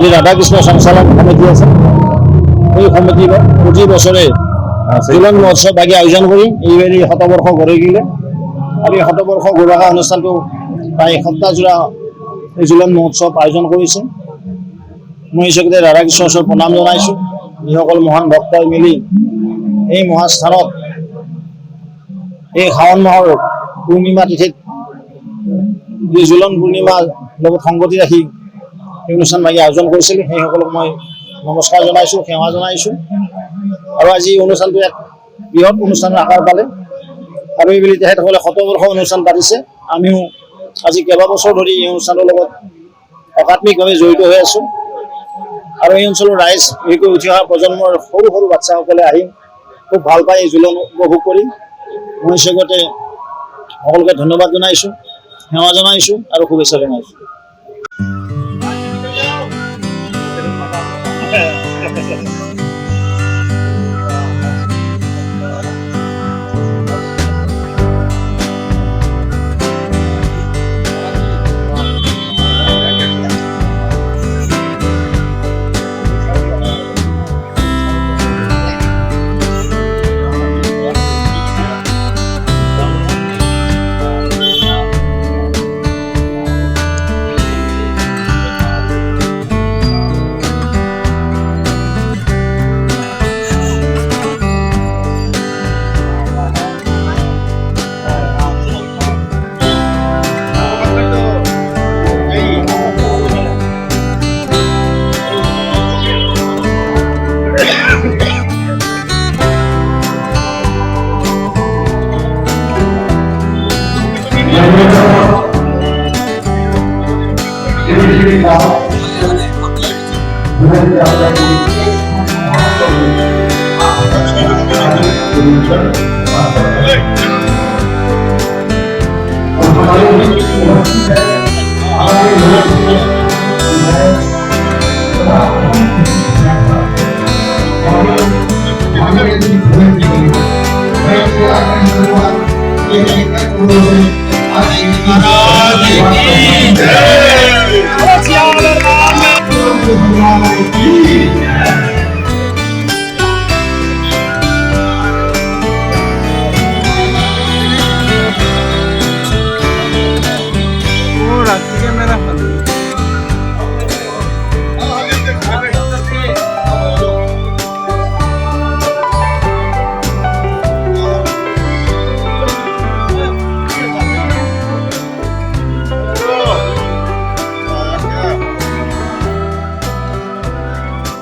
যে ৰাধাকৃষ্ণ সঞ্চালন সমিতি আছে এই সমিতি প্ৰতি বছৰে ঝুলন মহোৎসৱ বাগি আয়োজন কৰি এইবাৰ শতবৰ্ষ গঢ়ি গিলে আৰু এই শতবৰ্ষ গঢ়া অনুষ্ঠানটো প্ৰায় এসপ্তাহজোৰা এই ঝুলন মহোৎসৱ আয়োজন কৰিছে। মই এই চকীতে ৰাধাকৃষ্ণৰ ওচৰত প্ৰণাম জনাইছোঁ। যিসকল মহান ভক্তই মিলি এই মহাস্থানত এই শাওণ মাহৰ পূৰ্ণিমা তিথিত যি ঝুলন পূৰ্ণিমাৰ লগত সংগতি ৰাখি এই অনুষ্ঠান বাগি আয়োজন কৰিছিল সেইসকলক মই নমস্কাৰ জনাইছোঁ, সেৱা জনাইছোঁ। আৰু আজি অনুষ্ঠানটো এক বৃহৎ অনুষ্ঠানৰ আকাৰ পালে আৰু এইবুলি তেখেতসকলে শতবৰ্ষ অনুষ্ঠান পাতিছে। আমিও আজি কেইবাবছৰ ধৰি এই অনুষ্ঠানৰ লগত একাত্মিকভাৱে জড়িত হৈ আছোঁ আৰু এই অঞ্চলৰ ৰাইজ বিশেষকৈ উঠি অহা প্ৰজন্মৰ সৰু সৰু বাচ্চাসকলে আহি খুব ভাল পায় এই ঝুলন উপভোগ কৰি। মই স্বাগতে সকলোকে ধন্যবাদ জনাইছোঁ, সেৱা জনাইছোঁ আৰু শুভেচ্ছা জনাইছোঁ। Jai